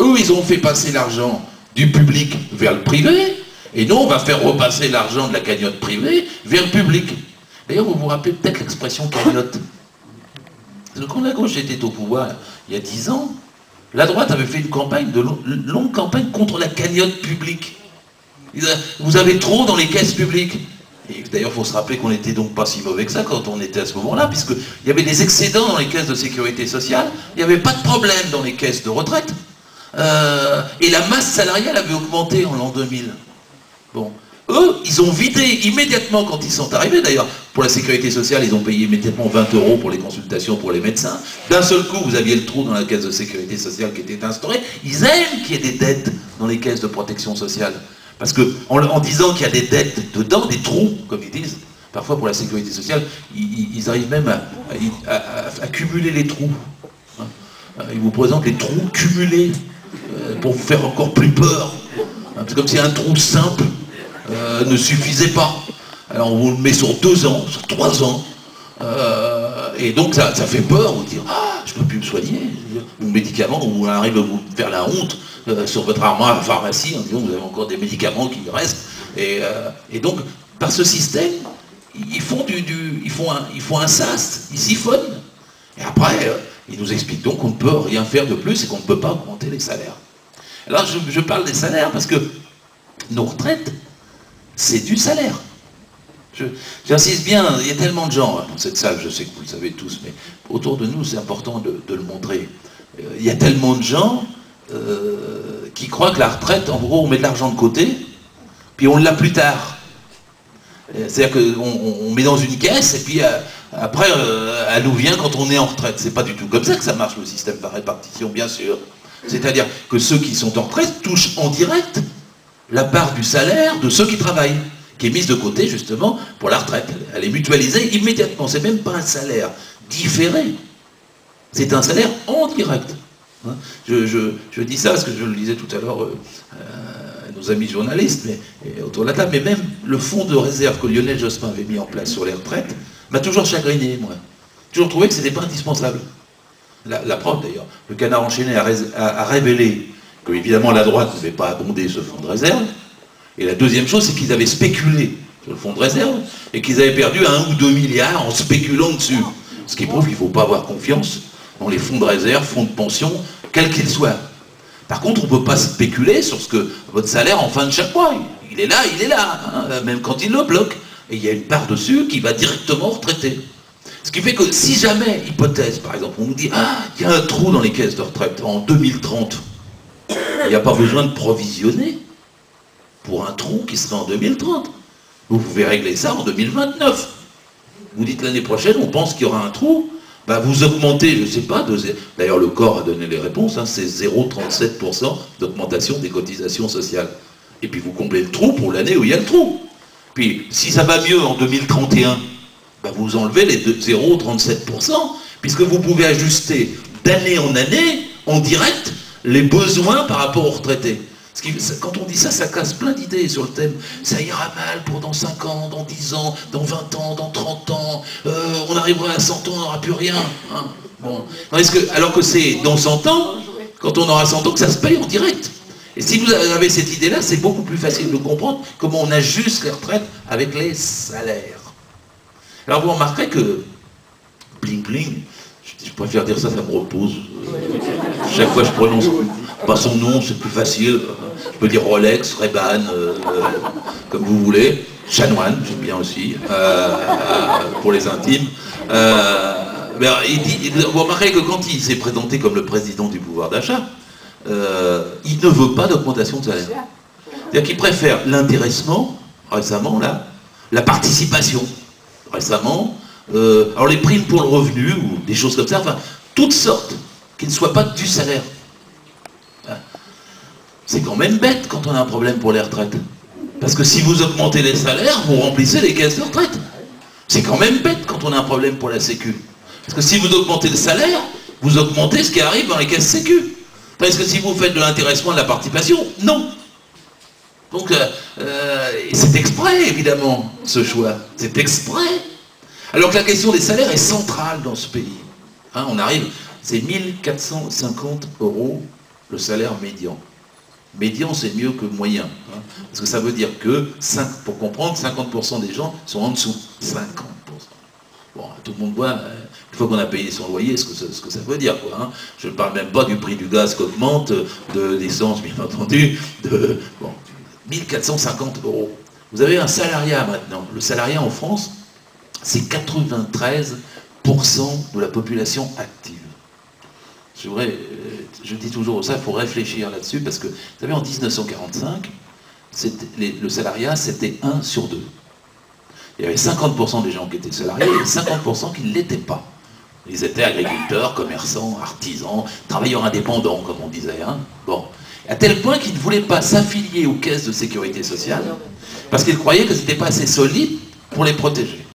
Eux, ils ont fait passer l'argent du public vers le privé, et nous, on va faire repasser l'argent de la cagnotte privée vers le public. D'ailleurs, vous vous rappelez peut-être l'expression cagnotte. Parce que quand la gauche était au pouvoir, il y a 10 ans, la droite avait fait une campagne, longue campagne contre la cagnotte publique. Vous avez trop dans les caisses publiques. Et d'ailleurs, il faut se rappeler qu'on n'était donc pas si mauvais que ça quand on était à ce moment-là, puisqu'il y avait des excédents dans les caisses de sécurité sociale, il n'y avait pas de problème dans les caisses de retraite, et la masse salariale avait augmenté en l'an 2000. Bon. Eux, ils ont vidé immédiatement quand ils sont arrivés, d'ailleurs, pour la sécurité sociale, ils ont payé immédiatement 20 € pour les consultations pour les médecins. D'un seul coup, vous aviez le trou dans la caisse de sécurité sociale qui était instauré. Ils aiment qu'il y ait des dettes dans les caisses de protection sociale. Parce qu'en disant qu'il y a des dettes dedans, des trous, comme ils disent, parfois pour la sécurité sociale, ils arrivent même à cumuler les trous. Ils vous présentent les trous cumulés pour vous faire encore plus peur. C'est comme si un trou simple ne suffisait pas. Alors on vous le met sur 2 ans, sur 3 ans, et donc ça fait peur, vous dire ah, je ne peux plus me soigner, ou médicaments, on arrive à vous faire la honte sur votre armoire à la pharmacie en disant vous avez encore des médicaments qui restent, et donc par ce système, ils font un sas, ils siphonnent, et après ils nous expliquent donc qu'on ne peut rien faire de plus et qu'on ne peut pas augmenter les salaires. Alors je parle des salaires parce que nos retraites, c'est du salaire. J'insiste bien, il y a tellement de gens dans cette salle, je sais que vous le savez tous, mais autour de nous, c'est important de le montrer. Il y a tellement de gens qui croient que la retraite, en gros, on met de l'argent de côté, puis on l'a plus tard. C'est-à-dire qu'on met dans une caisse, et puis après, elle nous vient quand on est en retraite. C'est pas du tout comme ça que ça marche, le système par répartition, bien sûr. C'est-à-dire que ceux qui sont en retraite touchent en direct la part du salaire de ceux qui travaillent, qui est mise de côté justement pour la retraite. Elle est mutualisée immédiatement. C'est même pas un salaire différé. C'est un salaire en direct. Je dis ça parce que je le disais tout à l'heure à nos amis journalistes et autour de la table, mais même le fonds de réserve que Lionel Jospin avait mis en place sur les retraites m'a toujours chagriné, moi. J'ai toujours trouvé que c'était pas indispensable. La preuve d'ailleurs, le Canard enchaîné a révélé que évidemment la droite ne devait pas abonder ce fonds de réserve. Et la deuxième chose, c'est qu'ils avaient spéculé sur le fonds de réserve et qu'ils avaient perdu 1 ou 2 milliards en spéculant dessus. Ce qui prouve qu'il ne faut pas avoir confiance dans les fonds de réserve, fonds de pension, quels qu'ils soient. Par contre, on ne peut pas spéculer sur ce que votre salaire en fin de chaque mois. Il est là, hein, même quand il le bloque. Et il y a une part dessus qui va directement retraiter. Ce qui fait que si jamais, hypothèse par exemple, on nous dit ah, il y a un trou dans les caisses de retraite en 2030, il n'y a pas besoin de provisionner pour un trou qui serait en 2030. Vous pouvez régler ça en 2029. Vous dites l'année prochaine, on pense qu'il y aura un trou, bah vous augmentez, je ne sais pas, d'ailleurs le corps a donné les réponses, hein, c'est 0,37% d'augmentation des cotisations sociales. Et puis vous comblez le trou pour l'année où il y a le trou. Puis si ça va mieux en 2031, bah vous enlevez les 0,37%, puisque vous pouvez ajuster d'année en année, en direct, les besoins par rapport aux retraités. Quand on dit ça, ça casse plein d'idées sur le thème. Ça ira mal pour dans 5 ans, dans 10 ans, dans 20 ans, dans 30 ans. On arrivera à 100 ans, on n'aura plus rien. Hein. Bon. Alors que c'est dans 100 ans, quand on aura 100 ans, que ça se paye en direct. Et si vous avez cette idée-là, c'est beaucoup plus facile de comprendre comment on ajuste les retraites avec les salaires. Alors vous remarquerez que, bling bling, je préfère dire ça, ça me repose. Chaque fois je prononce pas son nom, c'est plus facile. Je peux dire Rolex, Ray-Ban, comme vous voulez. Chanoine, j'aime bien aussi, pour les intimes. Vous remarquerez que quand il s'est présenté comme le président du pouvoir d'achat, il ne veut pas d'augmentation de salaire. C'est-à-dire qu'il préfère l'intéressement, récemment, là, la participation, récemment, alors les primes pour le revenu, ou des choses comme ça, enfin, toutes sortes, qui ne soient pas du salaire. C'est quand même bête quand on a un problème pour les retraites. Parce que si vous augmentez les salaires, vous remplissez les caisses de retraite. C'est quand même bête quand on a un problème pour la sécu. Parce que si vous augmentez le salaire, vous augmentez ce qui arrive dans les caisses sécu. Parce que si vous faites de l'intéressement, de la participation, non. Donc, c'est exprès, évidemment, ce choix. C'est exprès. Alors que la question des salaires est centrale dans ce pays. Hein, on arrive, c'est 1450 € le salaire médian. Médian, c'est mieux que moyen. Hein, parce que ça veut dire que, pour comprendre, 50% des gens sont en dessous. 50%. Bon, tout le monde voit, une fois qu'on a payé son loyer, ce que ça veut dire. Quoi, hein. Je ne parle même pas du prix du gaz qui augmente, de l'essence, bien entendu, de 1450 €. Vous avez un salariat maintenant. Le salariat en France, c'est 93% de la population active. Je dis toujours ça, il faut réfléchir là-dessus, parce que, vous savez, en 1945, le salariat, c'était 1 sur 2. Il y avait 50% des gens qui étaient salariés et 50% qui ne l'étaient pas. Ils étaient agriculteurs, commerçants, artisans, travailleurs indépendants, comme on disait. Hein. Bon. À tel point qu'ils ne voulaient pas s'affilier aux caisses de sécurité sociale, parce qu'ils croyaient que ce n'était pas assez solide pour les protéger.